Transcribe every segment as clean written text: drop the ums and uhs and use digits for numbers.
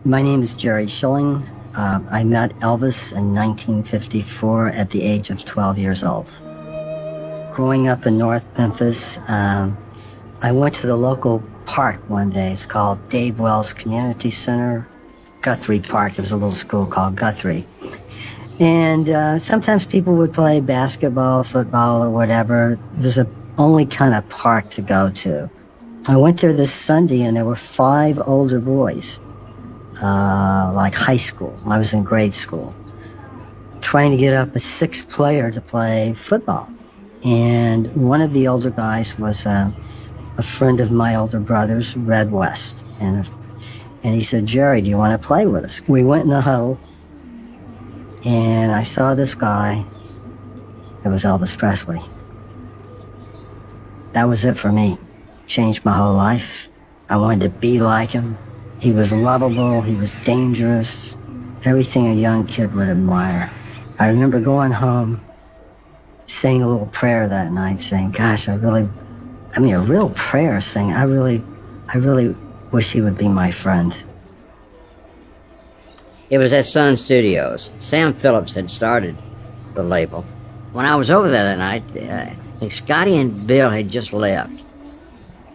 My name is Jerry Schilling. I met Elvis in 1954 at the age of 12 years old. Growing up in North Memphis, I went to the local park one day. It's called Dave Wells Community Center, Guthrie Park. It was a little school called Guthrie. And sometimes people would play basketball, football, or whatever. It was the only kind of park to go to. I went there this Sunday, and there were 5 older boys, like high school. I was in grade school, trying to get up a 6th player to play football. And one of the older guys was a friend of my older brother's, Red West. And he said, "Jerry, do you want to play with us?" We went in the huddle, and I saw this guy. It was Elvis Presley. That was it for me. Changed my whole life. I wanted to be like him. He was lovable. He was dangerous. Everything a young kid would admire. I remember going home, saying a little prayer that night, saying, gosh, a real prayer, saying, I really wish he would be my friend. It was at Sun Studios. Sam Phillips had started the label. When I was over there that night, I think Scotty and Bill had just left.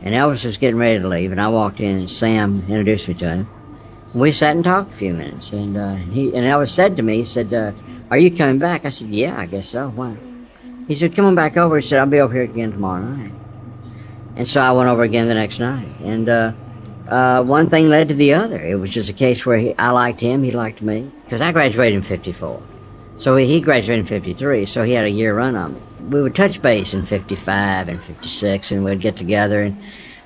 And Elvis was getting ready to leave, and I walked in, and Sam introduced me to him. We sat and talked a few minutes, and Elvis said to me, he said, "Are you coming back?" I said, "Yeah, I guess so. Why?" He said, "Come on back over." He said, "I'll be over here again tomorrow night." And so I went over again the next night, and one thing led to the other. It was just a case where I liked him, he liked me, because I graduated in 54. So he graduated in 53, so he had a year run on me. We would touch base in 55 and 56, and we'd get together, and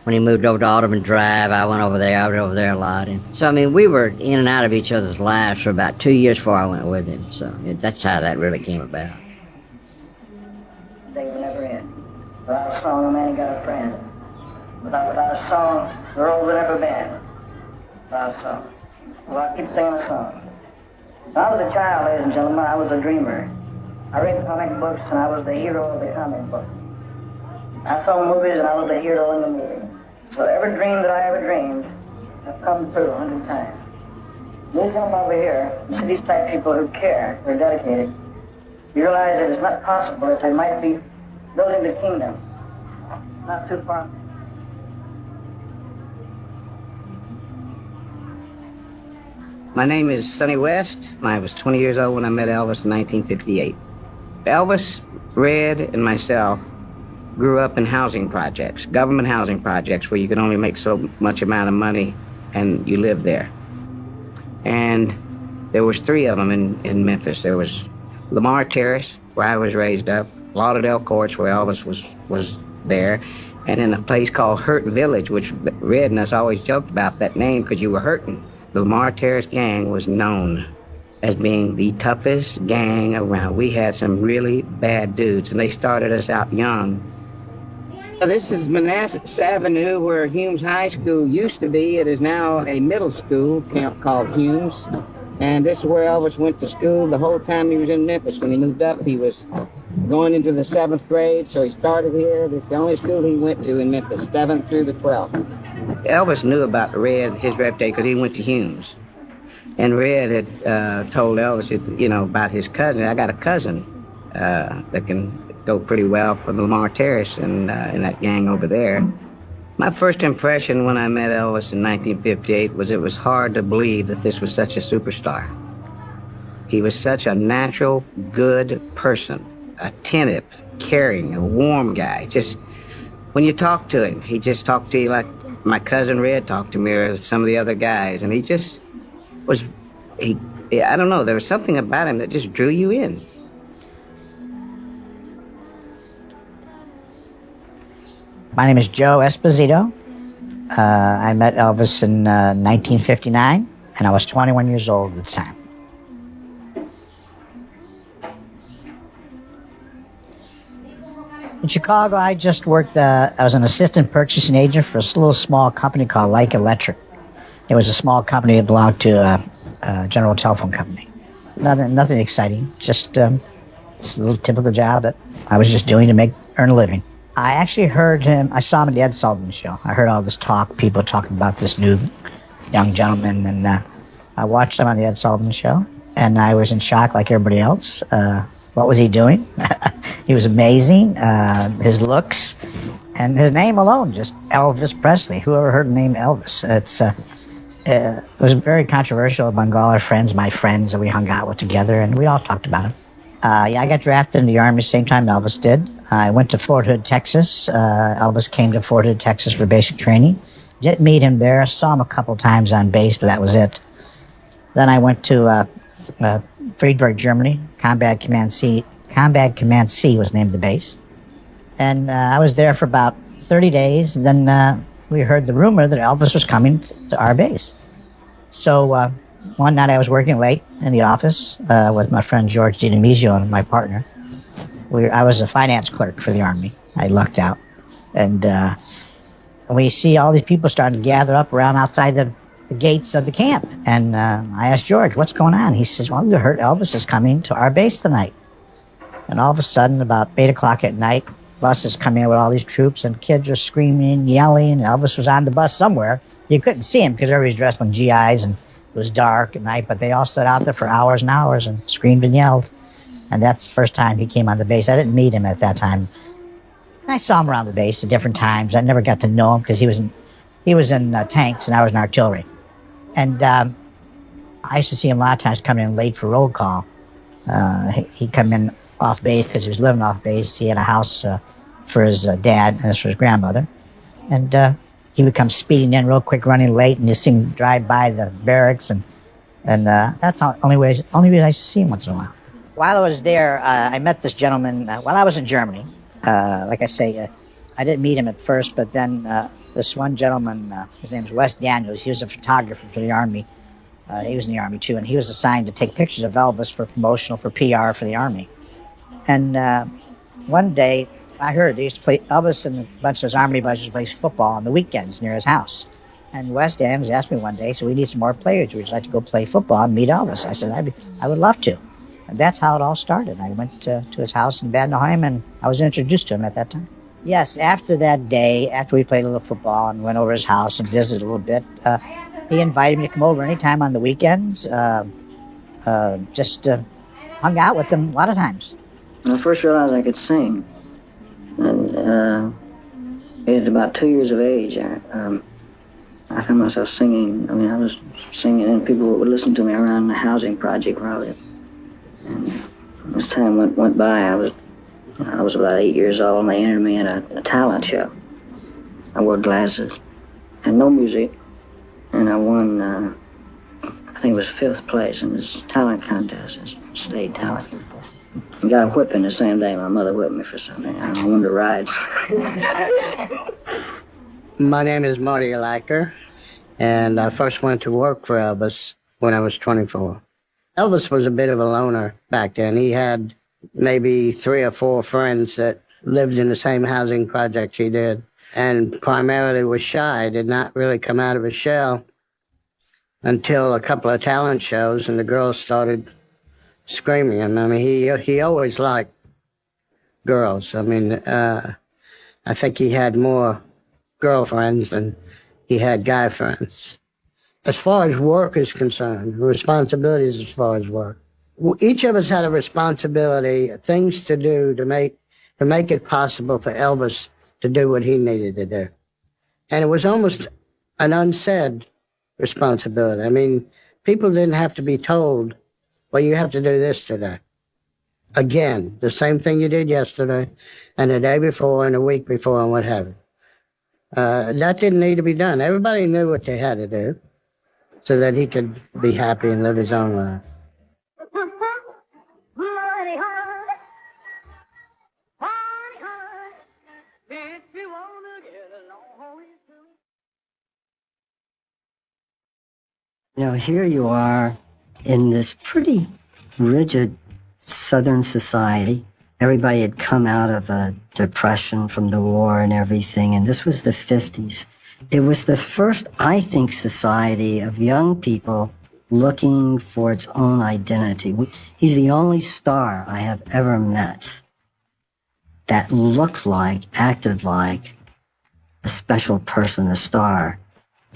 when he moved over to Audubon Drive, I went over there. I was over there a lot. And so, I mean, we were in and out of each other's lives for about 2 years before I went with him. So that's how that really came about. Day will never end. Without a song, a man ain't got a friend. Without a song, the road will never bend. Without a song. Well, I keep singing a song. When I was a child, ladies and gentlemen, I was a dreamer. I read comic books, and I was the hero of the comic book. I saw movies, and I was the hero in the movie. So every dream that I ever dreamed has come true 100 times. You come over here, you see these type people who care, who are dedicated. You realize that it's not possible that they might be building the kingdom. Not too far. My name is Sonny West. I was 20 years old when I met Elvis in 1958. Elvis, Red, and myself grew up in housing projects, government housing projects, where you could only make so much amount of money and you lived there. And there was 3 of them in Memphis. There was Lamar Terrace, where I was raised up, Lauderdale Courts, where Elvis was there, and in a place called Hurt Village, which Red and us always joked about that name because you were hurting. The Lamar Terrace gang was known as being the toughest gang around. We had some really bad dudes, and they started us out young. This is Manassas Avenue, where Humes High School used to be. It is now a middle school called Humes. And this is where Elvis went to school the whole time he was in Memphis. When he moved up, he was going into the 7th grade, so he started here. It's the only school he went to in Memphis, 7th through the 12th. Elvis knew about Red, his reputation, because he went to Humes. And Red had told Elvis, about his cousin. I got a cousin that can go pretty well for the Lamar Terrace and in that gang over there. My first impression when I met Elvis in 1958 was it was hard to believe that this was such a superstar. He was such a natural, good person, attentive, caring, a warm guy. Just when you talk to him, he just talked to you like my cousin Red talked to me or some of the other guys, and he just was, I don't know, there was something about him that just drew you in. My name is Joe Esposito. I met Elvis in 1959, and I was 21 years old at the time. In Chicago, I just worked, I was an assistant purchasing agent for a little small company called Like Electric. It was a small company that belonged to a General Telephone Company. Nothing exciting, just a little typical job that I was just doing to earn a living. I actually heard him, I saw him at the Ed Sullivan Show. I heard all this talk, people talking about this new young gentleman, and I watched him on the Ed Sullivan Show, and I was in shock like everybody else. What was he doing? He was amazing. His looks and his name alone, just Elvis Presley. Who ever heard the name Elvis? It was very controversial among all our friends, my friends that we hung out with together, and we all talked about him. I got drafted in the Army same time Elvis did. I went to Fort Hood, Texas. Elvis came to Fort Hood, Texas for basic training. Didn't meet him there. Saw him a couple times on base, but that was it. Then I went to Friedberg, Germany. Combat Command C was the name of the base. And I was there for about 30 days. And then we heard the rumor that Elvis was coming to our base. So one night I was working late in the office with my friend George DiDomizio and my partner. I was a finance clerk for the Army. I lucked out. And we see all these people starting to gather up around outside the gates of the camp. And I asked George, what's going on? He says, well, we heard Elvis is coming to our base tonight. And all of a sudden, about 8 o'clock at night, buses come in with all these troops, and kids are screaming, yelling. Elvis was on the bus somewhere. You couldn't see him because everybody's dressed in GIs, and it was dark at night, but they all stood out there for hours and hours and screamed and yelled. And that's the first time he came on the base. I didn't meet him at that time. I saw him around the base at different times. I never got to know him because he was in tanks and I was in artillery. And I used to see him a lot of times coming in late for roll call. He'd come in off base because he was living off base. He had a house for his dad and for his grandmother. And he would come speeding in real quick, running late, and you see him drive by the barracks. And that's the only reason I used to see him once in a while. While I was there, I met this gentleman while I was in Germany. Like I say, I didn't meet him at first, but then this one gentleman, his name is Wes Daniels. He was a photographer for the Army. He was in the Army too, and he was assigned to take pictures of Elvis for promotional, for PR for the Army. And one day, I heard they used to play, Elvis and a bunch of his Army buddies play football on the weekends near his house. And Wes Daniels asked me one day, so we need some more players. Would you like to go play football and meet Elvis? I said, I would love to. And that's how it all started. I went to his house in Bad Nauheim, and I was introduced to him at that time. Yes, after that day, after we played a little football and went over his house and visited a little bit, he invited me to come over anytime on the weekends, just hung out with him a lot of times. When I first realized I could sing, and at about 2 years of age, I found myself singing. I mean, I was singing, and people would listen to me around the housing project where I lived. And as time went by, I was about 8 years old, and they entered me in a talent show. I wore glasses, had no music, and I won, I think it was 5th place in this talent contest, this state talent. I got a whipping the same day my mother whipped me for something. I won the rides. My name is Marty Eliker, and I first went to work for Elvis when I was 24. Elvis was a bit of a loner back then. He had maybe 3 or 4 friends that lived in the same housing project he did, and primarily was shy, did not really come out of his shell until a couple of talent shows, and the girls started screaming him. I mean, he always liked girls. I mean, I think he had more girlfriends than he had guy friends. As far as work is concerned, responsibilities as far as work, each of us had a responsibility, things to do to make it possible for Elvis to do what he needed to do. And it was almost an unsaid responsibility. I mean, people didn't have to be told, well, you have to do this today. Again, the same thing you did yesterday and the day before and the week before and what have you. That didn't need to be done. Everybody knew what they had to do so that he could be happy and live his own life. You know, here you are in this pretty rigid Southern society. Everybody had come out of a depression from the war and everything, and this was the 50s. It was the first, I think, society of young people looking for its own identity. He's the only star I have ever met that looked like, acted like a special person, a star.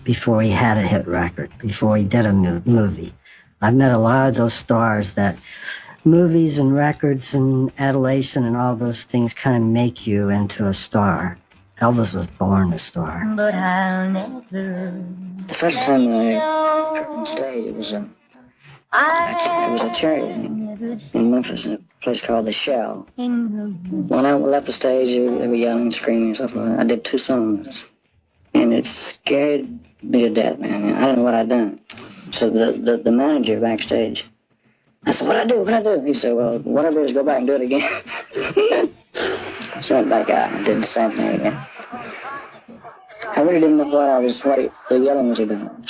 before he had a hit record, before he did a movie. I've met a lot of those stars that movies and records and adulation and all those things kind of make you into a star. Elvis was born a star. But I'll never. The first time I heard on stage, it was a charity in Memphis, in a place called The Shell. When I left the stage, they were yelling and screaming and stuff like that. I did 2 songs, and it scared me to death, man. I don't know what I'd done. So the manager backstage, I said, what I do? He said, well, what I do is go back and do it again. So I went back out and did the same thing again. I really didn't know what the yelling was about.